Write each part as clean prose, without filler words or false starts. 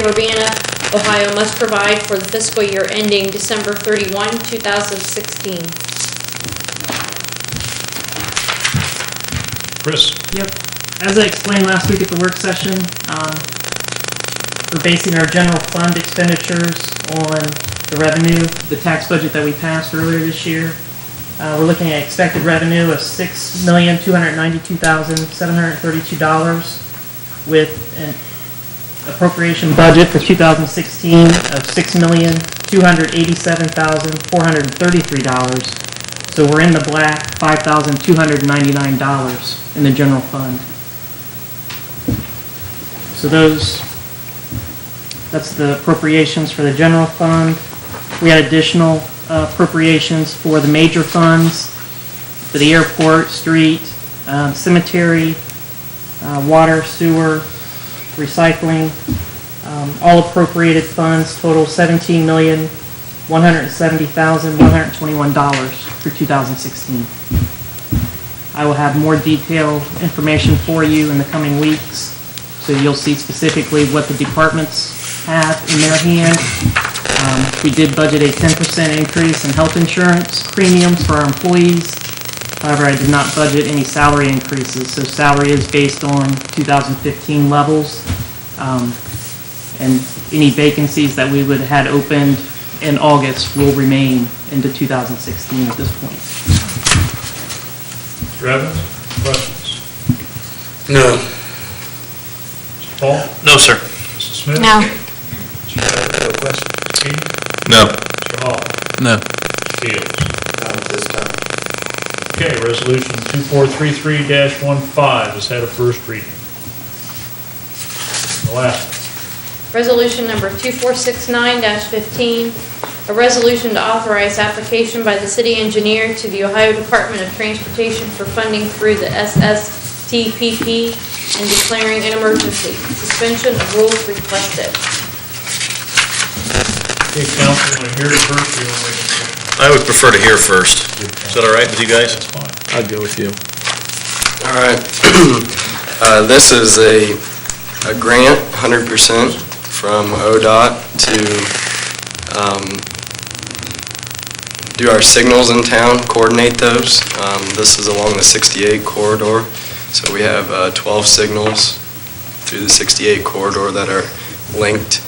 of Urbana, Ohio must provide for the fiscal year ending December 31, 2016. Chris? Yep. As I explained last week at the work session, we're basing our general fund expenditures on the revenue, the tax budget that we passed earlier this year. We're looking at expected revenue of $6,292,732 with an appropriation budget for 2016 of $6,287,433. So we're in the black, $5,299 in the general fund. So that's the appropriations for the general fund. We had additional appropriations for the major funds, for the airport, street, cemetery, water, sewer, recycling. All appropriated funds total $17,170,121 for 2016. I will have more detailed information for you in the coming weeks, so you'll see specifically what the departments have in their hand. We did budget a 10% increase in health insurance premiums for our employees. However, I did not budget any salary increases, so salary is based on 2015 levels. And any vacancies that we would have had opened in August will remain into 2016 at this point. Mr. Evans, questions? No. Mr. Paul? No, sir. Mrs. Smith? No. No question. No. Mr. Hall? No. Fields? Not at this time. Okay, resolution 2433-15 has had a first reading. The last one. Resolution number 2469-15, a resolution to authorize application by the city engineer to the Ohio Department of Transportation for funding through the SSTPP and declaring an emergency. Suspension of rules requested. Okay, council, want to hear it first, or you want to wait? I would prefer to hear first. Is that all right with you guys? That's fine. I'd go with you. All right. This is a grant, 100% from ODOT to do our signals in town, coordinate those. This is along the 68 corridor. So we have 12 signals through the 68 corridor that are linked,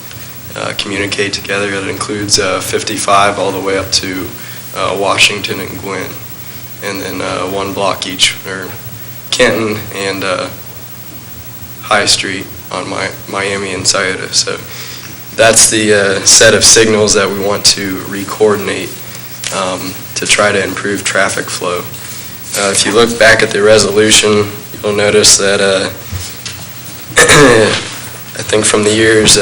communicate together. That includes 55 all the way up to Washington and Gwynn. And then one block each for Kenton and High Street on Miami and Scioto. So that's the set of signals that we want to re-coordinate to try to improve traffic flow. If you look back at the resolution, you'll notice that I think from the years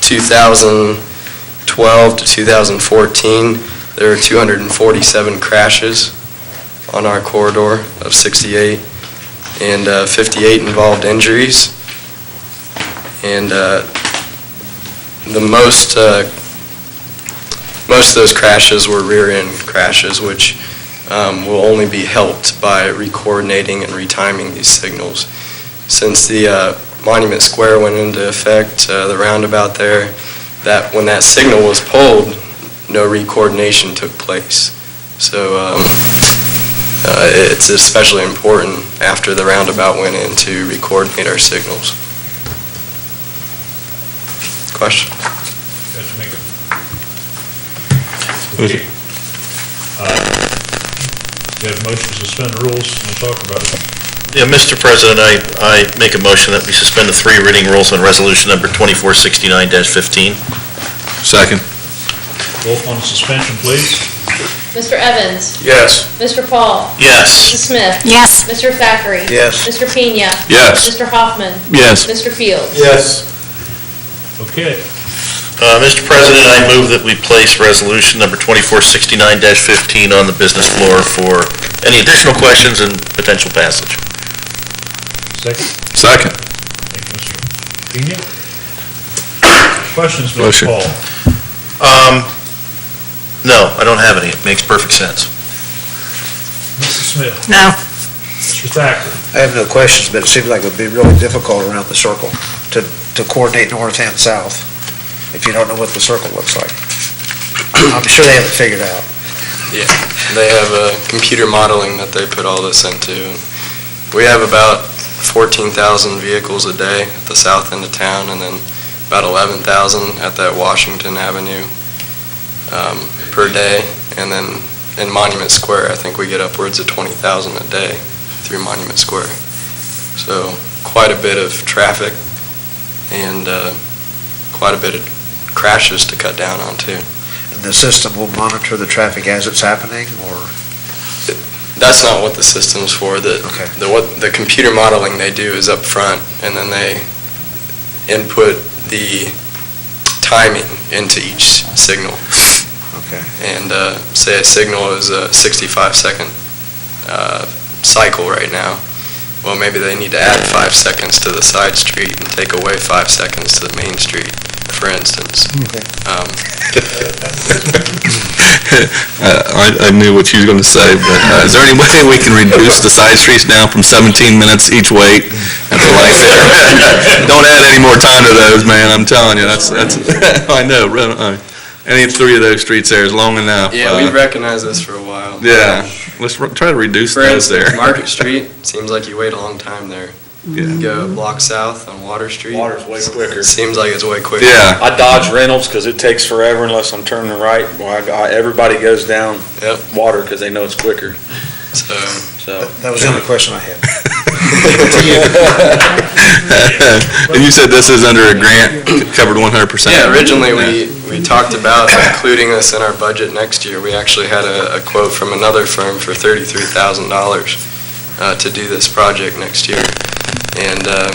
2012 to 2014, there were 247 crashes on our corridor of 68, and 58 involved injuries. And the most of those crashes were rear-end crashes, which will only be helped by re-coordinating and retiming these signals. Since the Monument Square went into effect, the roundabout there, that when that signal was pulled, no re-coordination took place. So it's especially important after the roundabout went in to re-coordinate our signals. Question? Okay. We have a motion to suspend the rules, and we'll talk about it. Yeah, Mr. President, I make a motion that we suspend the three reading rules on resolution number 2469-15. Second. Roll call on suspension, please. Mr. Evans? Yes. Mr. Paul? Yes. Mrs. Smith? Yes. Mr. Thackeray? Yes. Mr. Pena? Yes. Mr. Hoffman? Yes. Mr. Fields? Yes. Okay. Mr. President, I move that we place resolution number 2469-15 on the business floor for any additional questions and potential passage. Second. Second. Thank you, Mr. Pena. Questions, Mr. Motion. Paul? No, I don't have any. It makes perfect sense. Mrs. Smith? No. Mr. Thacker? I have no questions, but it seems like it would be really difficult around the circle to to coordinate north and south, if you don't know what the circle looks like. I'm sure they have it figured out. Yeah, they have computer modeling that they put all this into. We have about 14,000 vehicles a day at the south end of town, and then about 11,000 at that Washington Avenue per day. And then in Monument Square, I think we get upwards of 20,000 a day through Monument Square. So quite a bit of traffic and quite a bit of crashes to cut down on too. And the system will monitor the traffic as it's happening, or? That's not what the system's for. Okay. What the computer modeling they do is up front, and then they input the timing into each signal. Okay. And say a signal is a 65-second cycle right now. Well, maybe they need to add 5 seconds to the side street and take away 5 seconds to the main street, for instance. Okay. I knew what you were going to say, but is there any way we can reduce the side streets down from 17 minutes each way at the light there? Don't add any more time to those, man, I'm telling you, that's I know, any 3 of those streets there is long enough. Yeah, we've recognized this for a while. Yeah, let's try to reduce For those instance, there. Market Street, seems like you wait a long time there. You go a block south on Water Street. Water's way quicker. Seems like it's way quicker. Yeah, I dodge Reynolds because it takes forever unless I'm turning right. Everybody goes down Yep. Water because they know it's quicker. So, That was the only question I had. and you said this is under a grant, covered 100%? yeah, originally we talked about including this in our budget next year. We actually had a quote from another firm for $33,000 to do this project next year. And a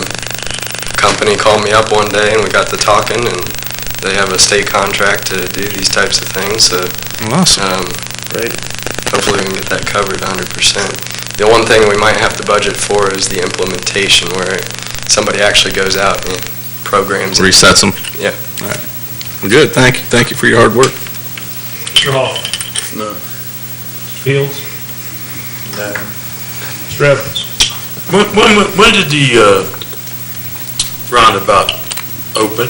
company called me up one day and we got to talking, and they have a state contract to do these types of things. So Awesome. Great. Hopefully we can get that covered 100%. The one thing we might have to budget for is the implementation, where somebody actually goes out and programs it. Resets them? Yeah. All right. Well, good, thank you for your hard work. Mr. Hall? No. Mr. Fields? No. Mr. Evans? When did the roundabout open?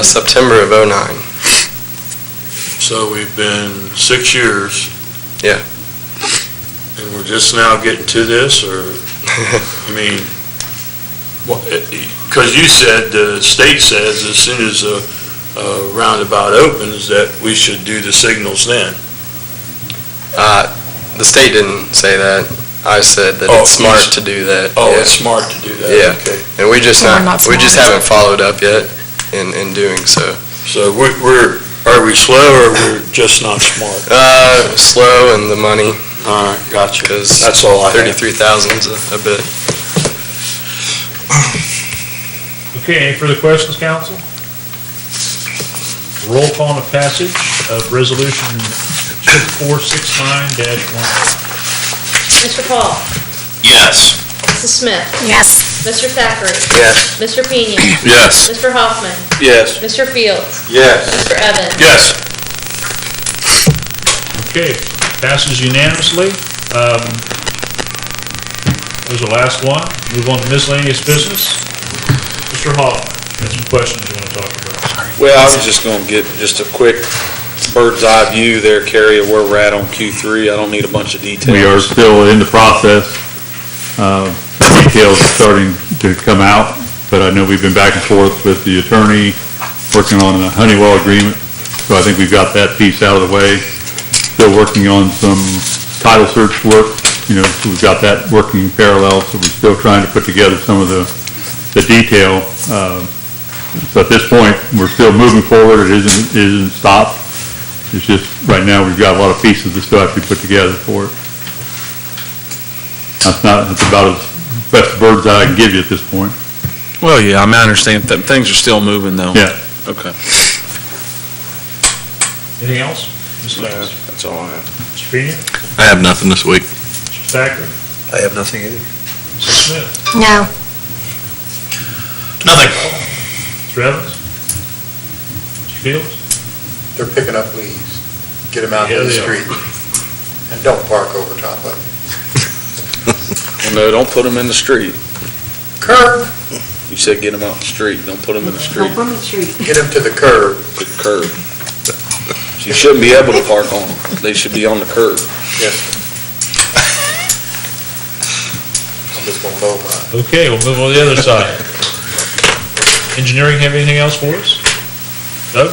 September of '09. So we've been 6 years. Yeah. And we're just now getting to this, or, I mean, because you said, the state says as soon as a roundabout opens that we should do the signals then. The state didn't say that. I said that Oh, it's smart to do that. Oh, yeah. it's smart to do that, Yeah. okay. And we just We're not we just smart. haven't followed up yet in doing so. So are we slow, or we're just not smart? Slow and the money, All right, gotcha. because That's all I have. 33,000's a bit. Okay, any further questions, council? Roll call on the passage of resolution 2469-1. Mr. Paul? Yes. Mrs. Smith? Yes. Mr. Thackeray? Yes. Mr. Pena? Yes. Mr. Hoffman? Yes. Mr. Fields? Yes. Mr. Evans? Yes. Okay, passes unanimously. That was the last one. Move on to miscellaneous business. Mr. Hoffman, got some questions you want to talk about? Well, I was just going to get just a quick bird's eye view there, Kerry, of where we're at on Q3. I don't need a bunch of details. We are still in the process. The details are starting to come out, but I know we've been back and forth with the attorney, working on a Honeywell agreement, so I think we've got that piece out of the way. Still working on some title search work, so we've got that working in parallel, so we're still trying to put together some of the detail. So at this point, we're still moving forward. It isn't stopped. It's just, right now, we've got a lot of pieces that still have to be put together for it. That's about as best bird's eye I can give you at this point. Well, yeah, I understand that things are still moving, though. Yeah. Okay. Anything else? Mr. Evans? That's all I have. Mr. Pena? I have nothing this week. Mr. Thackeray? I have nothing either. Mrs. Smith? No. Nothing. Mr. Evans? Mr. Fields? They're picking up leaves. Get them out Yeah, to the they are. street. And don't park over top of them. Well, no, don't put them in the street. Curb. You said get them out the street, don't put them in the street, From the street. Get them to the curb. to the curb. You shouldn't be able to park on them, they should be on the curb. Yes. I'm just gonna mow mine. Okay, we'll move on to the other side. Engineering have anything else for us? Doug?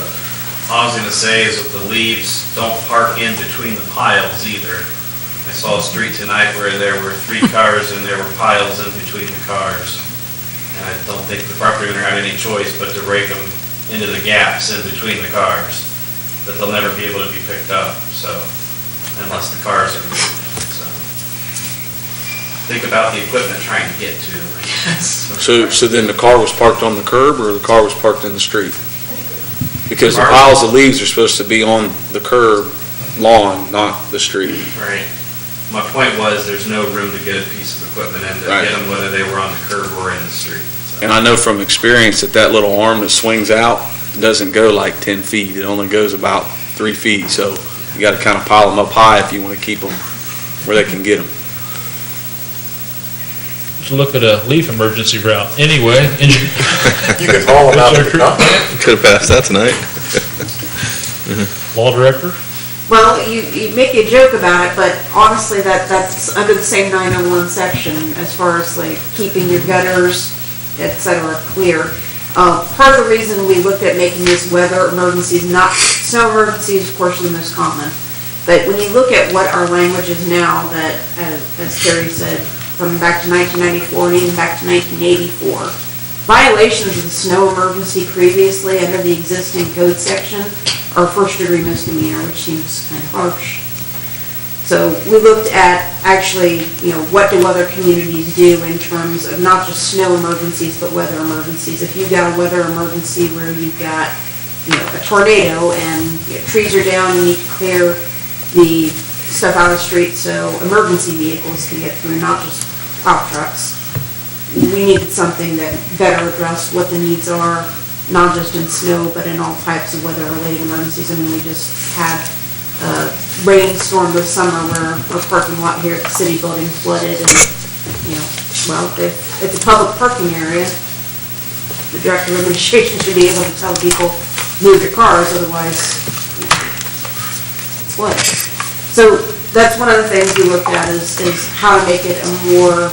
All I was gonna say is with the leaves, don't park in between the piles either. I saw a street tonight where there were 3 cars and there were piles in between the cars. And I don't think the property owner had any choice but to rake them into the gaps in between the cars. But they'll never be able to be picked up, so, unless the cars are moved, so. Think about the equipment trying to get to, I guess. So then the car was parked on the curb, or the car was parked in the street? Because the piles of leaves are supposed to be on the curb lawn, not the street. Right. My point was, there's no room to get a piece of equipment in to Right. get them, whether they were on the curb or in the street. So. And I know from experience that that little arm that swings out doesn't go like 10 feet. It only goes about 3 feet, so you gotta kind of pile them up high if you want to keep them where they can get them. Let's look at a leaf emergency route. Anyway, You can haul them out to the dump. Could have passed that tonight. Law Director? Well, you make a joke about it, but honestly, that's under the same 901 section as far as like keeping your gutters, et cetera, clear. Part of the reason we looked at making this weather emergencies, not snow emergencies, of course, are the most common. But when you look at what our language is now, that, as Terry said, from back to 1994 and even back to 1984, violations of the snow emergency previously under the existing code section are first-degree misdemeanor, which seems kind of harsh. So we looked at actually, what do other communities do in terms of not just snow emergencies, but weather emergencies. If you've got a weather emergency where you've got, a tornado and trees are down, you need to clear the stuff out of the street so emergency vehicles can get through, not just plow trucks. We needed something that better addressed what the needs are, not just in snow, but in all types of weather-related emergencies. I mean, we just had a rainstorm this summer where our parking lot here at the city building flooded and, well, if it's a public parking area, the director of administration should be able to tell people, move your cars, otherwise it's flooded. So that's one of the things we looked at is how to make it a more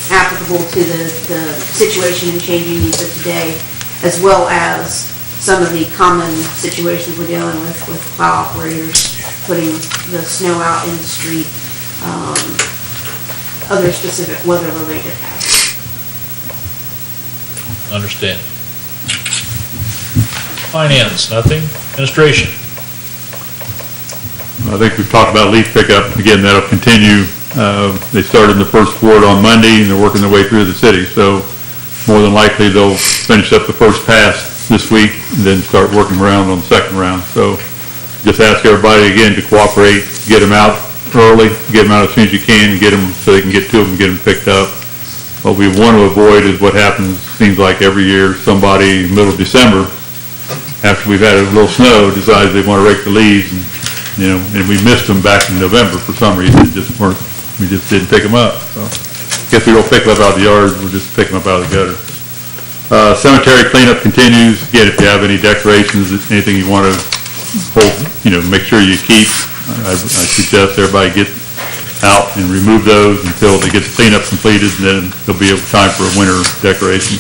applicable to the situation and changing needs of today, as well as some of the common situations we're dealing with plow operators putting the snow out in the street, other specific weather-related hazards. Understand. Finance, nothing. Administration? I think we've talked about leaf pickup. Again, that'll continue. They started in the first ward on Monday, and they're working their way through the city. So more than likely, they'll finish up the first pass this week, and then start working around on the second round. So just ask everybody again to cooperate, get them out early, get them out as soon as you can, get them so they can get to them and get them picked up. What we want to avoid is what happens, seems like every year, somebody middle of December, after we've had a little snow, decides they want to rake the leaves, and and we missed them back in November for some reason. We just didn't pick them up. So guess we don't pick them up out of the yard, we'll just pick them up out of the gutter. Cemetery cleanup continues. Again, if you have any decorations, anything you want to hold, make sure you keep, I suggest everybody get out and remove those until they get the cleanup completed, and then there'll be time for a winter decoration.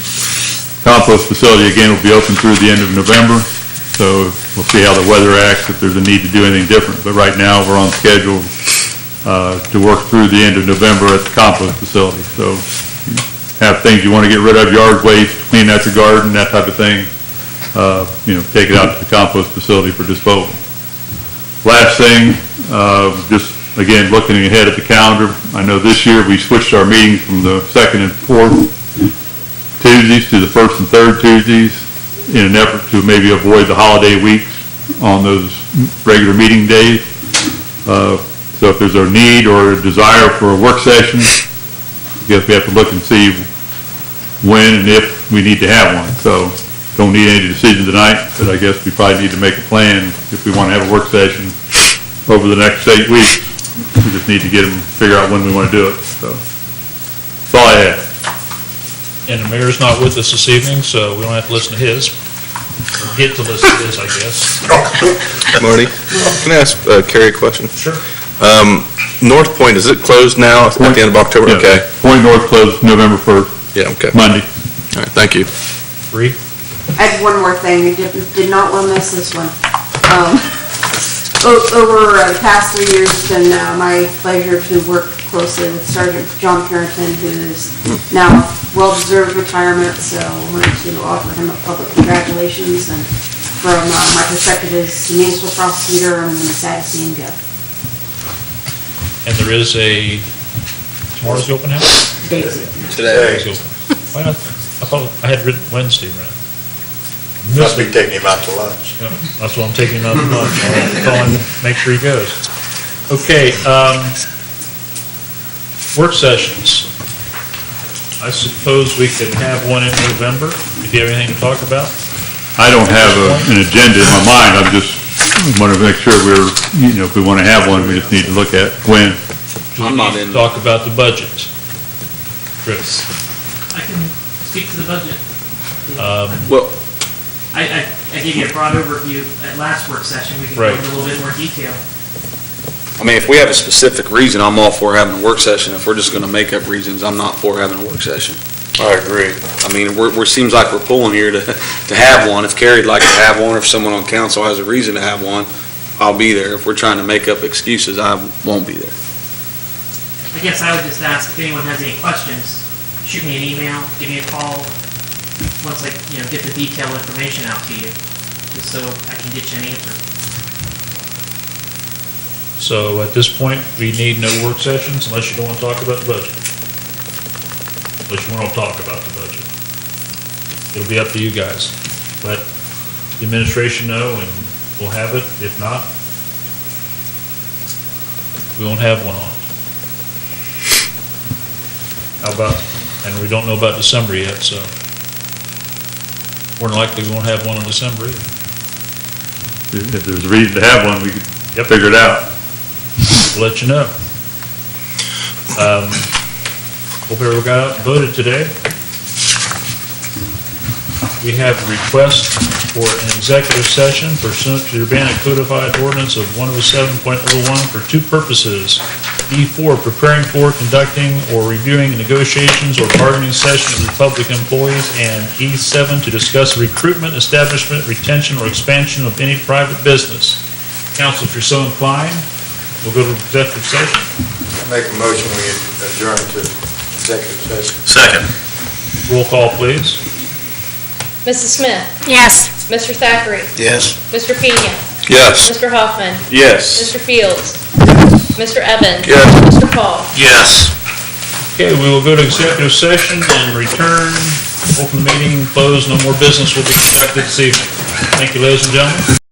Compost facility, again, will be open through the end of November, so we'll see how the weather acts, if there's a need to do anything different. But right now, we're on schedule to work through the end of November at the compost facility. So have things you want to get rid of, yard waste, clean out your garden, that type of thing, take it out to the compost facility for disposal. Last thing, just again, looking ahead at the calendar, I know this year we switched our meetings from the second and fourth Tuesdays to the first and third Tuesdays in an effort to maybe avoid the holiday weeks on those regular meeting days. So if there's a need or a desire for a work session, I guess we have to look and see when and if we need to have one. So don't need any decision tonight, but I guess we probably need to make a plan if we want to have a work session over the next 8 weeks. We just need to figure out when we want to do it. So that's all I have. And the mayor's not with us this evening, so we don't have to listen to his. Or get to listen to his, I guess. Marty, can I ask Carrie a question? Sure. North Point, is it closed now at the end of October? Yeah. Okay. Point North closed November 1st, Yeah, okay. Monday. All right, thank you. Bree? I have one more thing, you did not want to miss this one. Over the past 3 years, it's been my pleasure to work closely with Sergeant John Carrington, who is now well-deserved retirement, so I wanted to offer him a public congratulations, and from my perspective as the municipal prosecutor, I'm sad to see him go. And there is tomorrow's the open house? Dave's Today. Today's open. Why not? I thought I had written Wednesday, right? Must be taking him out to lunch. Yeah, that's what I'm taking him out to lunch. I'll call him, make sure he goes. Okay, work sessions. I suppose we could have one in November, if you have anything to talk about. I don't have an agenda in my mind, I'm just want to make sure if we want to have one, we just need to look at when. I'm not in. Talk about the budget. Chris? I can speak to the budget. Well, I gave you a broad overview at last work session, we can go Right. into a little bit more detail. I mean, if we have a specific reason, I'm all for having a work session. If we're just gonna make up reasons, I'm not for having a work session. I agree. I mean, seems like we're pulling here to have one. If Carrie'd like to have one, or if someone on council has a reason to have one, I'll be there. If we're trying to make up excuses, I won't be there. I guess I would just ask if anyone has any questions, shoot me an email, give me a call, once I, get the detailed information out to you, just so I can get you an answer. So at this point, we need no work sessions unless you don't want to talk about the budget. Unless you want to talk about the budget. It'll be up to you guys. Let the administration know and we'll have it. If not, we won't have one on. How about, and we don't know about December yet, so more than likely we won't have one in December either. If there's a reason to have one, we could figure it out. We'll let you know. Hope everyone got out and voted today. We have a request for an executive session pursuant to the Urbana Codified Ordinance of 107.01 for two purposes. E4, preparing for, conducting, or reviewing negotiations or bargaining session with public employees, and E7, to discuss recruitment, establishment, retention, or expansion of any private business. Council, if you're so inclined, we'll go to executive session. I make a motion, we adjourn to executive session. Second. Roll call, please. Mrs. Smith? Yes. Mr. Thackeray? Yes. Mr. Pena? Yes. Mr. Hoffman? Yes. Mr. Fields? Mr. Evans? Yes. Mr. Paul? Yes. Okay, we will go to executive session and return, open the meeting, close, no more business will be conducted this evening. Thank you, ladies and gentlemen.